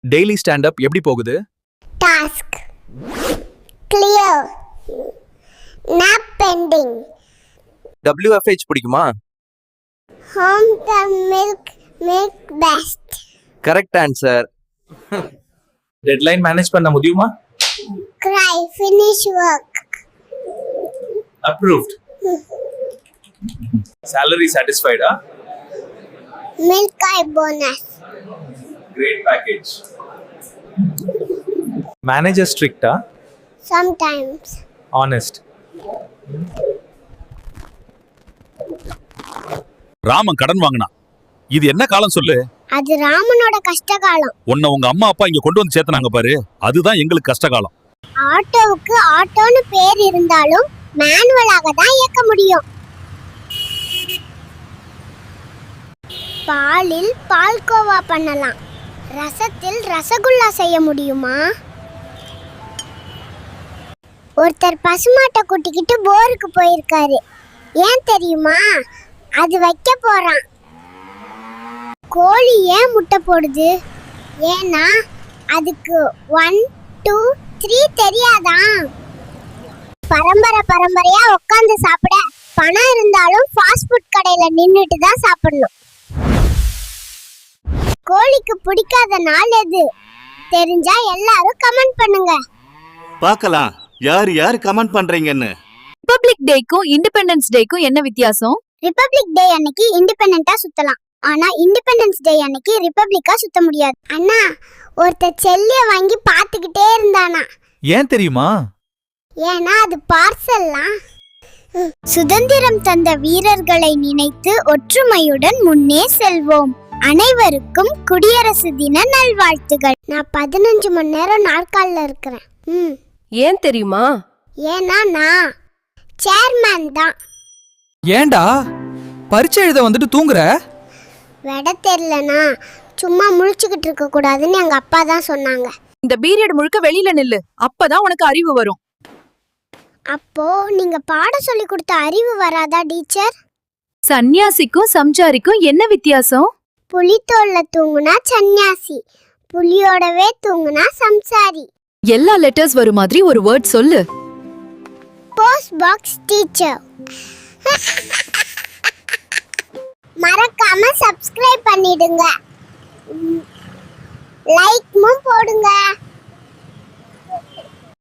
Daily stand up எப்படி போகுது? Task clear, நாப் bending. WFH பிடிக்குமா? Home the milk best. Correct answer. Deadline manage பண்ண முடியுமா? Cry, finish work. Approved. Salary satisfied, huh? Milk eye bonus. Great package. Manager strict, huh? Sometimes. Honest. Raman கடன் வாங்கினா. இது என்ன காலம் சொல்லு? அது ராமனோட கஷ்டகாலம். உன்னை உங்க அம்மா அப்பா இங்க கொண்டு வந்து சேர்த்தனாங்க பாரு, அதுதான் எங்களுக்கு கஷ்டகாலம். ஆட்டோவுக்கு ஆட்டோன்னு பேர் இருந்தாலும் மேனுவலாக தான் இயக்க முடியும். பாலில் பால்கோவா பண்ணலாம், ரசத்தில் ரசகுல்லா செய்ய முடியுமா? ஒருத்தர் பசுமாட்டை கூட்டிக்கிட்டு போருக்கு போயிருக்காரு. ஏன் தெரியுமா? அது வைக்க போறான். கோழி ஏன் முட்டை போடுது? ஏன்னா அதுக்கு 1 2 3 தெரியாதான். பரம்பரையா உட்காந்து சாப்பிட பணம் இருந்தாலும் ஃபாஸ்ட் ஃபுட் கடையில நின்னுட்டு தான் சாப்பிடணும். கோழிக்கு பிடிக்காத நாள் எது? தெரிஞ்சா எல்லாரும் கமெண்ட் பண்ணுங்க. பார்க்கலாம் யார் யார் கமெண்ட் பண்றீங்கன்னு. ரிபப்ளிக் டேக்கும் இண்டிபெண்டன்ஸ் டேக்கும் என்ன வித்தியாசம்? ரிபப்ளிக் டே அன்னைக்கு இண்டிபெண்டன்ட்டா சுத்தலாம், ஆனா இண்டிபெண்டன்ஸ் டே அன்னைக்கு ரிபப்ளிக்கா சுத்த முடியாது. அண்ணா, ஒருத்தர் செல்லிய வாங்கி பாத்துக்கிட்டே இருந்தானா. ஏன் தெரியுமா? ஏன்னா அது பார்சல்லாம். சுதந்திரம் தந்த வீரர்களை நினைத்து ஒற்றுமையுடன் முன்னே செல்வோம். அனைவருக்கும் குடியரசு தின நல்வாழ்த்துகள். நான் 15 மணி நேரம் நாற்காலில இருக்கிறேன். ஏன் தெரியுமா? ஏன்னா நான் சேர்மேன் தான். ஏன்டா பரீட்சை எழுத வந்துட்டு தூங்குற? விட தெரியலனா சும்மா முழிச்சுக்கிட்டு இருக்க கூடாதுன்னு எங்க அப்பா தான் சொன்னாங்க. இந்த பீரியட் முழுக்க வெளியில நில்லு, அப்பதான் உனக்கு அறிவு வரும். அப்போ நீங்க பாடம் சொல்லி கொடுத்த அறிவு வராதா டீச்சர்? சன்னியாசிக்கும் சம்சாரிக்கும் என்ன வித்தியாசம்? புலித்தோல்ல தூங்குனா சன்னியாசி, புலியோடவே தூங்குனா சம்சாரி. எல்லா லெட்டர்ஸ் வரும் மாதிரி ஒரு வேர்ட் சொல்லு. Post box teacher. மறக்காம சப்ஸ்கிரைப் பண்ணிடுங்க, லைக்கும் போடுங்க.